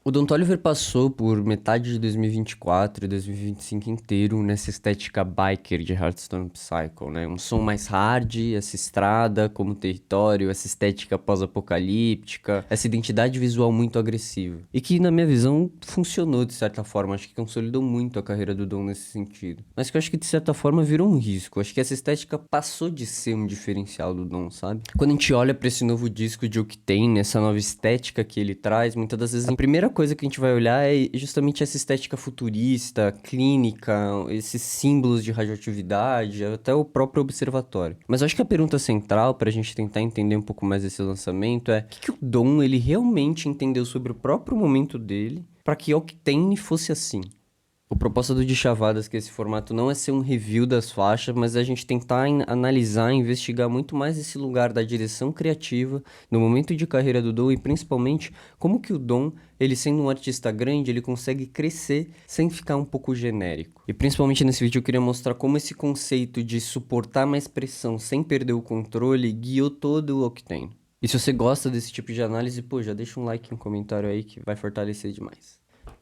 O Don Toliver passou por metade de 2024 e 2025 inteiro nessa estética biker de Hearthstone Psycho, né? Um som mais hard, essa estrada como território, essa estética pós-apocalíptica, essa identidade visual muito agressiva. E que, na minha visão, funcionou de certa forma. Acho que consolidou muito a carreira do Don nesse sentido. Mas que eu acho que, de certa forma, virou um risco. Acho que essa estética passou de ser um diferencial do Don, sabe? Quando a gente olha pra esse novo disco de Octane, essa nova estética que ele traz, muitas das vezes a primeira coisa que a gente vai olhar é justamente essa estética futurista, clínica, esses símbolos de radioatividade, até o próprio observatório. Mas eu acho que a pergunta central para a gente tentar entender um pouco mais esse lançamento é o que o Dom ele realmente entendeu sobre o próprio momento dele para que Octane fosse assim. O propósito do de Chavadas, que esse formato não é ser um review das faixas, mas é a gente tentar analisar, investigar muito mais esse lugar da direção criativa, no momento de carreira do Dom e principalmente como que o Dom, ele sendo um artista grande, ele consegue crescer sem ficar um pouco genérico. E principalmente nesse vídeo eu queria mostrar como esse conceito de suportar mais pressão sem perder o controle guiou todo o Octane. E se você gosta desse tipo de análise, pô, já deixa um like e um comentário aí que vai fortalecer demais.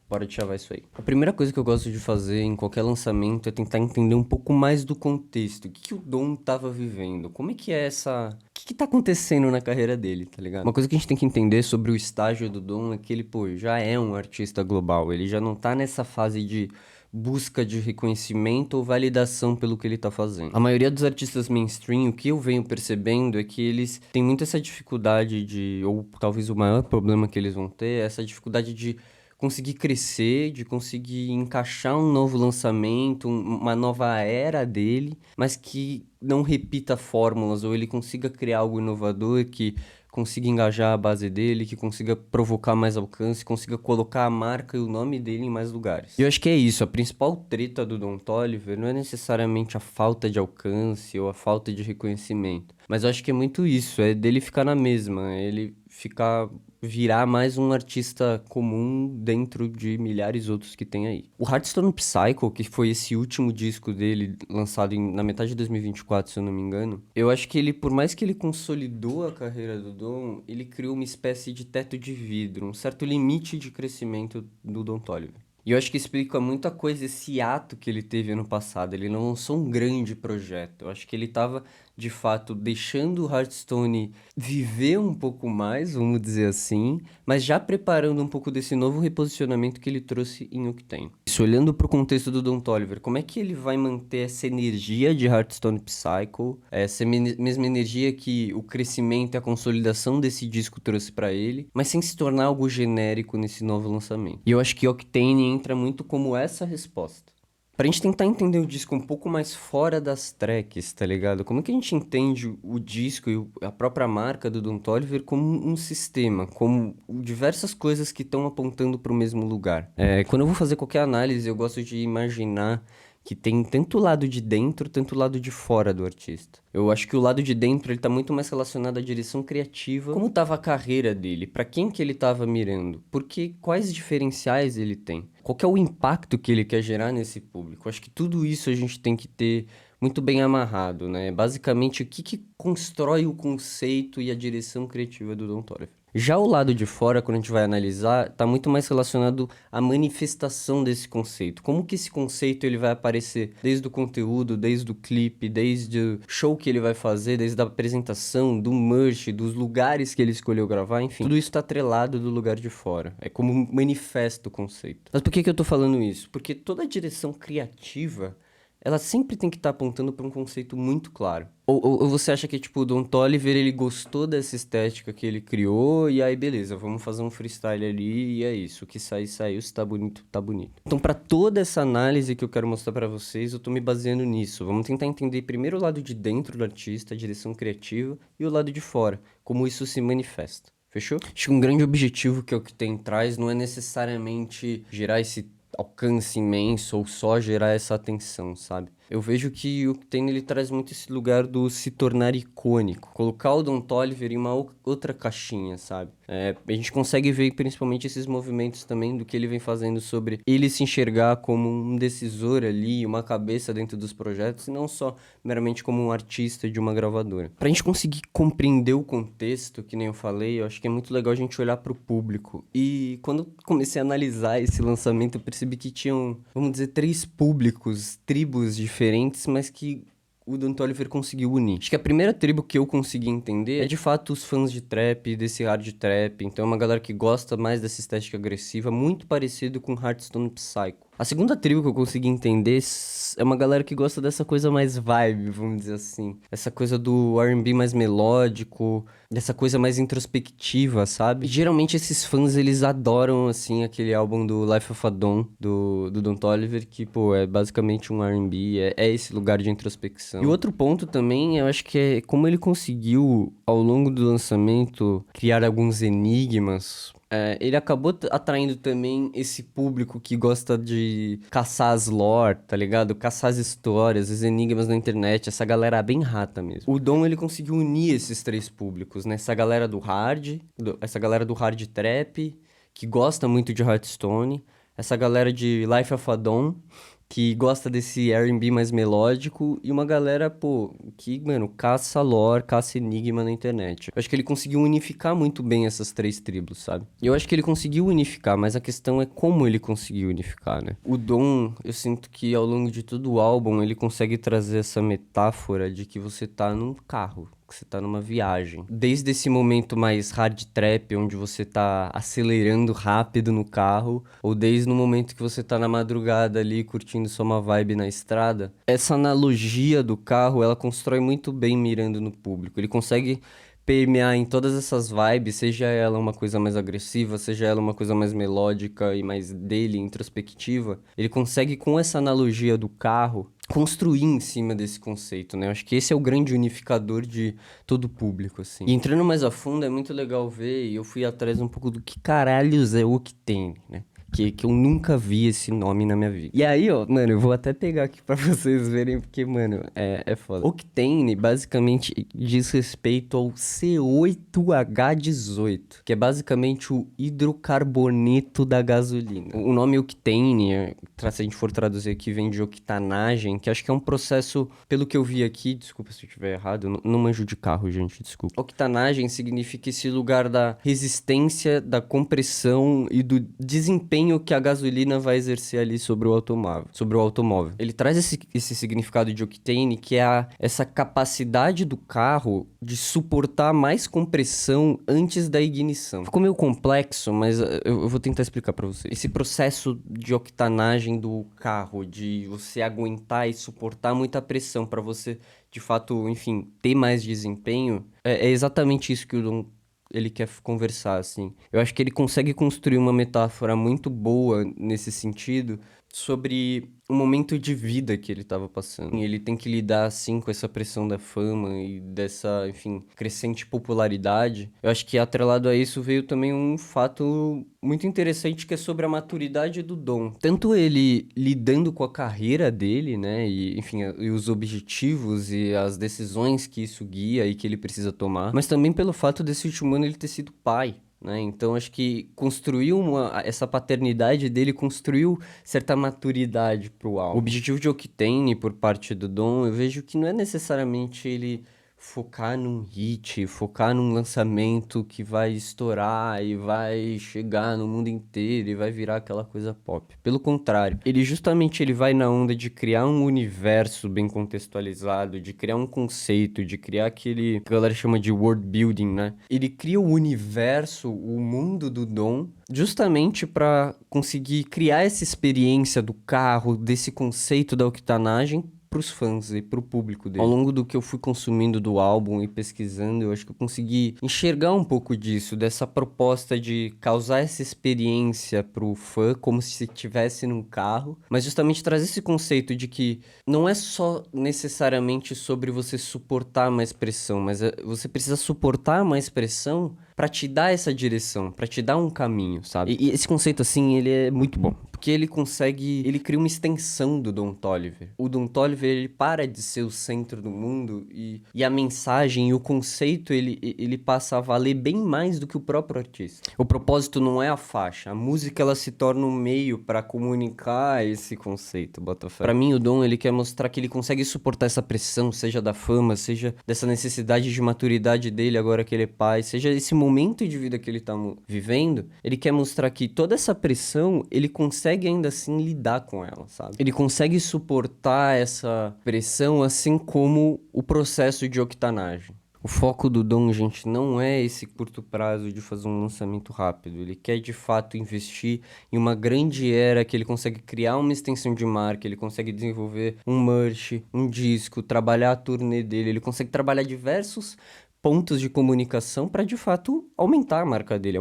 Bora chavar isso aí. A primeira coisa que eu gosto de fazer em qualquer lançamento é tentar entender um pouco mais do contexto. O que que o Dom tava vivendo? Como é que é essa... O que que tá acontecendo na carreira dele, tá ligado? Uma coisa que a gente tem que entender sobre o estágio do Dom é que ele, pô, já é um artista global. Ele já não tá nessa fase de busca de reconhecimento ou validação pelo que ele tá fazendo. A maioria dos artistas mainstream, o que eu venho percebendo é que eles têm muito essa dificuldade de, ou talvez o maior problema que eles vão ter, é essa dificuldade de conseguir crescer, de conseguir encaixar um novo lançamento, uma nova era dele, mas que não repita fórmulas, ou ele consiga criar algo inovador que consiga engajar a base dele, que consiga provocar mais alcance, consiga colocar a marca e o nome dele em mais lugares. E eu acho que é isso, a principal treta do Don Toliver não é necessariamente a falta de alcance ou a falta de reconhecimento, mas eu acho que é muito isso, é dele ficar na mesma, ele ficar virar mais um artista comum dentro de milhares outros que tem aí. O Hearthstone Psycho, que foi esse último disco dele, lançado na metade de 2024, se eu não me engano, eu acho que ele, por mais que ele consolidou a carreira do Dom, ele criou uma espécie de teto de vidro, um certo limite de crescimento do Don Toliver. E eu acho que explica muita coisa esse ato que ele teve ano passado. Ele não lançou um grande projeto. Eu acho que ele tava, de fato, deixando o Hearthstone viver um pouco mais, vamos dizer assim, mas já preparando um pouco desse novo reposicionamento que ele trouxe em Octane. Isso, olhando para o contexto do Don Toliver, como é que ele vai manter essa energia de Hearthstone Psycho, essa mesma energia que o crescimento e a consolidação desse disco trouxe para ele, mas sem se tornar algo genérico nesse novo lançamento? E eu acho que Octane entra muito como essa resposta. Pra gente tentar entender o disco um pouco mais fora das tracks, tá ligado? Como que a gente entende o disco e a própria marca do Don Toliver como um sistema, como diversas coisas que estão apontando para o mesmo lugar? Quando eu vou fazer qualquer análise, eu gosto de imaginar que tem tanto o lado de dentro, tanto o lado de fora do artista. Eu acho que o lado de dentro ele tá muito mais relacionado à direção criativa, como tava a carreira dele, pra quem que ele tava mirando, porque quais diferenciais ele tem, qual que é o impacto que ele quer gerar nesse público. Eu acho que tudo isso a gente tem que ter muito bem amarrado, né? Basicamente, o que que constrói o conceito e a direção criativa do Don Toliver. Já o lado de fora, quando a gente vai analisar, está muito mais relacionado à manifestação desse conceito. Como que esse conceito ele vai aparecer desde o conteúdo, desde o clipe, desde o show que ele vai fazer, desde a apresentação, do merch, dos lugares que ele escolheu gravar, enfim. Tudo isso está atrelado do lugar de fora. É como um manifesto o conceito. Mas por que que eu tô falando isso? Porque toda a direção criativa ela sempre tem que estar apontando para um conceito muito claro. Ou você acha que, tipo, o Don Toliver, ele gostou dessa estética que ele criou, e aí, beleza, vamos fazer um freestyle ali, e é isso. O que sair, saiu. Se tá bonito, tá bonito. Então, para toda essa análise que eu quero mostrar para vocês, eu tô me baseando nisso. Vamos tentar entender primeiro o lado de dentro do artista, a direção criativa, e o lado de fora, como isso se manifesta. Fechou? Acho que um grande objetivo que é o que tem traz não é necessariamente gerar esse alcance imenso ou só gerar essa atenção, sabe? Eu vejo que o Octane ele traz muito esse lugar do se tornar icônico, colocar o Don Toliver em uma outra caixinha, sabe? A gente consegue ver principalmente esses movimentos também do que ele vem fazendo sobre ele se enxergar como um decisor ali, uma cabeça dentro dos projetos, e não só meramente como um artista de uma gravadora. Pra gente conseguir compreender o contexto, que nem eu falei, eu acho que é muito legal a gente olhar pro público. E quando eu comecei a analisar esse lançamento, eu percebi que tinham, vamos dizer, 3 públicos, tribos diferentes, mas que o Don Toliver conseguiu unir. Acho que a primeira tribo que eu consegui entender é de fato os fãs de trap, desse hard trap. Então é uma galera que gosta mais dessa estética agressiva, muito parecido com Hearthstone Psycho. A segunda tribo que eu consegui entender é uma galera que gosta dessa coisa mais vibe, vamos dizer assim. Essa coisa do R&B mais melódico, dessa coisa mais introspectiva, sabe? E geralmente esses fãs, eles adoram, assim, aquele álbum do Life of a Dawn, do Don Toliver, que, pô, é basicamente um R&B, é esse lugar de introspecção. E o outro ponto também, eu acho que é como ele conseguiu, ao longo do lançamento, criar alguns enigmas. Ele acabou atraindo também esse público que gosta de caçar as lore, tá ligado? Caçar as histórias, os enigmas na internet, essa galera bem rata mesmo. O Dom, ele conseguiu unir esses 3 públicos, né? Essa galera do hard trap, que gosta muito de Hearthstone, essa galera de Life of a Dawn, que gosta desse R&B mais melódico, e uma galera, pô, que, mano, caça lore, caça enigma na internet. Eu acho que ele conseguiu unificar muito bem essas 3 tribos, sabe? E eu acho que ele conseguiu unificar, mas a questão é como ele conseguiu unificar, né? O Dom, eu sinto que ao longo de todo o álbum, ele consegue trazer essa metáfora de que você tá num carro, que você tá numa viagem. Desde esse momento mais hard trap, onde você tá acelerando rápido no carro, ou desde o momento que você tá na madrugada ali, curtindo só uma vibe na estrada. Essa analogia do carro, ela constrói muito bem mirando no público. Ele consegue permear em todas essas vibes, seja ela uma coisa mais agressiva, seja ela uma coisa mais melódica e mais dele, introspectiva. Ele consegue, com essa analogia do carro, construir em cima desse conceito, né? Eu acho que esse é o grande unificador de todo o público, assim. E entrando mais a fundo, é muito legal ver, e eu fui atrás um pouco do que caralhos é o Octane, né? Que eu nunca vi esse nome na minha vida. E aí, ó, mano, eu vou até pegar aqui pra vocês verem, porque, mano, é foda. Octane, basicamente, diz respeito ao C8H18, que é basicamente o hidrocarboneto da gasolina. O nome Octane, se a gente for traduzir aqui, vem de octanagem, que acho que é um processo, pelo que eu vi aqui, desculpa se eu estiver errado, eu não manjo de carro, gente, desculpa. Octanagem significa esse lugar da resistência, da compressão e do desempenho que a gasolina vai exercer ali sobre o automóvel. Ele traz esse significado de octane, que é essa capacidade do carro de suportar mais compressão antes da ignição. Ficou meio complexo, mas eu vou tentar explicar pra você. Esse processo de octanagem do carro, de você aguentar e suportar muita pressão pra você, de fato, enfim, ter mais desempenho, é exatamente isso que o Dom ele quer conversar, assim. Eu acho que ele consegue construir uma metáfora muito boa nesse sentido sobre o momento de vida que ele estava passando. E ele tem que lidar, assim, com essa pressão da fama e dessa, enfim, crescente popularidade. Eu acho que atrelado a isso veio também um fato muito interessante que é sobre a maturidade do Dom. Tanto ele lidando com a carreira dele, né, e, enfim, e os objetivos e as decisões que isso guia e que ele precisa tomar, mas também pelo fato desse último ano ele ter sido pai. Né? Então, acho que essa paternidade dele construiu certa maturidade pro álbum. O objetivo de Octane, por parte do Dom, eu vejo que não é necessariamente ele focar num hit, focar num lançamento que vai estourar e vai chegar no mundo inteiro e vai virar aquela coisa pop. Pelo contrário, ele vai na onda de criar um universo bem contextualizado, de criar um conceito, de criar aquele que a galera chama de world building, né? Ele cria o universo, o mundo do Dom, justamente para conseguir criar essa experiência do carro, desse conceito da octanagem pros fãs e pro público dele. Ao longo do que eu fui consumindo do álbum e pesquisando, eu acho que eu consegui enxergar um pouco disso, dessa proposta de causar essa experiência pro fã como se estivesse num carro, mas justamente trazer esse conceito de que não é só necessariamente sobre você suportar mais pressão, mas você precisa suportar mais pressão pra te dar essa direção, pra te dar um caminho, sabe? E esse conceito, assim, ele é muito bom. Porque ele cria uma extensão do Don Toliver. O Don Toliver, ele para de ser o centro do mundo e a mensagem e o conceito, ele passa a valer bem mais do que o próprio artista. O propósito não é a faixa, a música, ela se torna um meio pra comunicar esse conceito, Botafé. Pra mim, o Don, ele quer mostrar que ele consegue suportar essa pressão, seja da fama, seja dessa necessidade de maturidade dele agora que ele é pai, seja esse momento de vida que ele tá vivendo, ele quer mostrar que toda essa pressão, ele consegue ainda assim lidar com ela, sabe? Ele consegue suportar essa pressão assim como o processo de octanagem. O foco do Dom, gente, não é esse curto prazo de fazer um lançamento rápido. Ele quer, de fato, investir em uma grande era que ele consegue criar uma extensão de marca, ele consegue desenvolver um merch, um disco, trabalhar a turnê dele, ele consegue trabalhar diversos pontos de comunicação para, de fato, aumentar a marca dele,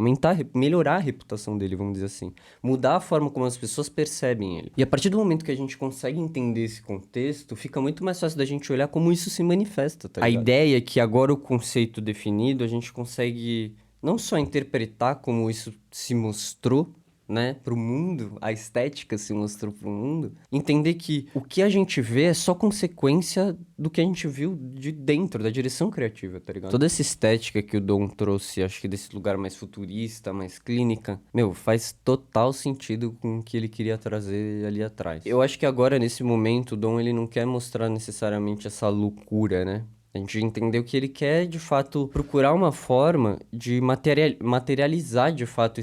melhorar a reputação dele, vamos dizer assim. Mudar a forma como as pessoas percebem ele. E a partir do momento que a gente consegue entender esse contexto, fica muito mais fácil da gente olhar como isso se manifesta, tá ligado? A ideia é que agora o conceito definido, a gente consegue não só interpretar como isso se mostrou, né, pro mundo, a estética se mostrou pro mundo, entender que o que a gente vê é só consequência do que a gente viu de dentro, da direção criativa, tá ligado? Toda essa estética que o Dom trouxe, acho que desse lugar mais futurista, mais clínica, faz total sentido com o que ele queria trazer ali atrás. Eu acho que agora, nesse momento, o Dom, ele não quer mostrar necessariamente essa loucura, né? A gente entendeu que ele quer, de fato, procurar uma forma de materializar, de fato,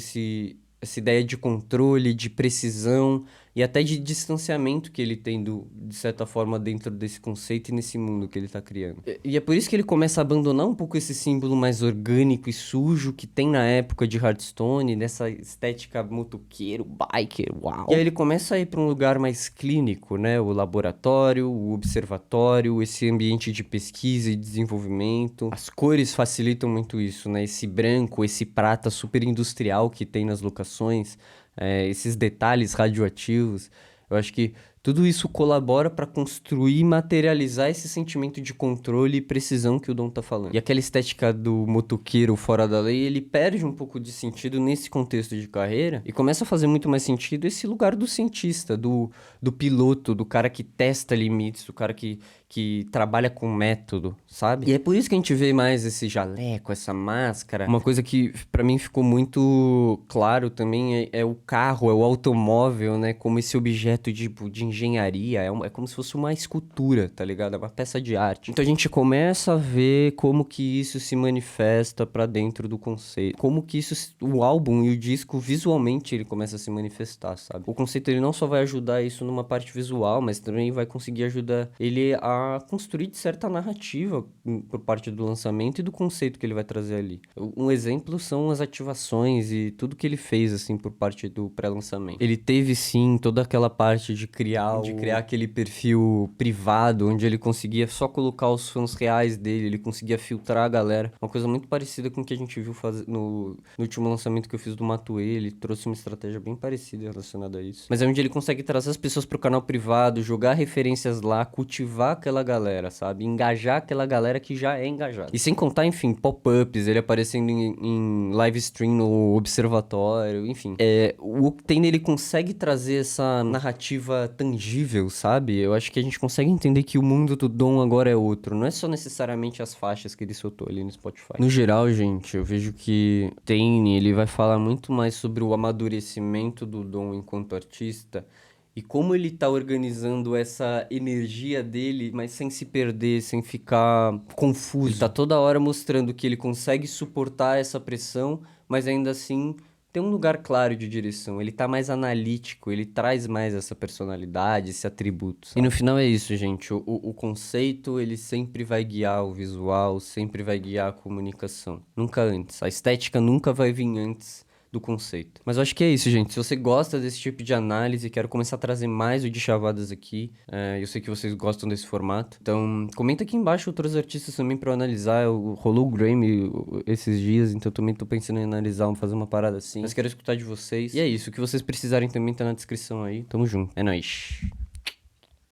essa ideia de controle, de precisão e até de distanciamento que ele tem, de certa forma, dentro desse conceito e nesse mundo que ele tá criando. E é por isso que ele começa a abandonar um pouco esse símbolo mais orgânico e sujo que tem na época de Hearthstone, nessa estética motoqueiro, biker, uau. E aí ele começa a ir para um lugar mais clínico, né? O laboratório, o observatório, esse ambiente de pesquisa e desenvolvimento. As cores facilitam muito isso, né? Esse branco, esse prata super industrial que tem nas locações, esses detalhes radioativos. Eu acho que tudo isso colabora para construir e materializar esse sentimento de controle e precisão que o Dom tá falando. E aquela estética do motoqueiro fora da lei, ele perde um pouco de sentido nesse contexto de carreira e começa a fazer muito mais sentido esse lugar do cientista, do piloto, do cara que testa limites, do cara que trabalha com método, sabe? E é por isso que a gente vê mais esse jaleco, essa máscara. Uma coisa que pra mim ficou muito claro também é o carro, é o automóvel, né? Como esse objeto de engenharia, é como se fosse uma escultura, tá ligado? É uma peça de arte. Então a gente começa a ver como que isso se manifesta pra dentro do conceito. Como que o álbum e o disco, visualmente, ele começa a se manifestar, sabe? O conceito, ele não só vai ajudar isso numa parte visual, mas também vai conseguir ajudar ele a construir, de certa narrativa por parte do lançamento e do conceito que ele vai trazer ali. Um exemplo são as ativações e tudo que ele fez, assim, por parte do pré-lançamento. Ele teve, sim, toda aquela parte de criar aquele perfil privado, onde ele conseguia só colocar os fãs reais dele, ele conseguia filtrar a galera. Uma coisa muito parecida com o que a gente viu no último lançamento que eu fiz do Matuê, ele trouxe uma estratégia bem parecida relacionada a isso. Mas é onde ele consegue trazer as pessoas pro canal privado, jogar referências lá, cultivar aquela galera, sabe? Engajar aquela galera que já é engajada. E sem contar, enfim, pop-ups, ele aparecendo em live stream no observatório, enfim. O Octane, ele consegue trazer essa narrativa tangível, sabe? Eu acho que a gente consegue entender que o mundo do Dom agora é outro. Não é só necessariamente as faixas que ele soltou ali no Spotify. No geral, gente, eu vejo que Octane, ele vai falar muito mais sobre o amadurecimento do Dom enquanto artista e como ele tá organizando essa energia dele, mas sem se perder, sem ficar confuso. Ele tá toda hora mostrando que ele consegue suportar essa pressão, mas ainda assim tem um lugar claro de direção. Ele tá mais analítico, ele traz mais essa personalidade, esse atributo, sabe? E no final é isso, gente. O conceito, ele sempre vai guiar o visual, sempre vai guiar a comunicação. Nunca antes. A estética nunca vai vir antes do conceito. Mas eu acho que é isso, gente. Se você gosta desse tipo de análise, quero começar a trazer mais o de chavadas aqui. Eu sei que vocês gostam desse formato. Então, comenta aqui embaixo outros artistas também pra eu analisar. Rolou o Grammy esses dias, então eu também tô pensando em analisar, fazer uma parada assim. Mas quero escutar de vocês. E é isso. O que vocês precisarem também tá na descrição aí. Tamo junto. É nóis.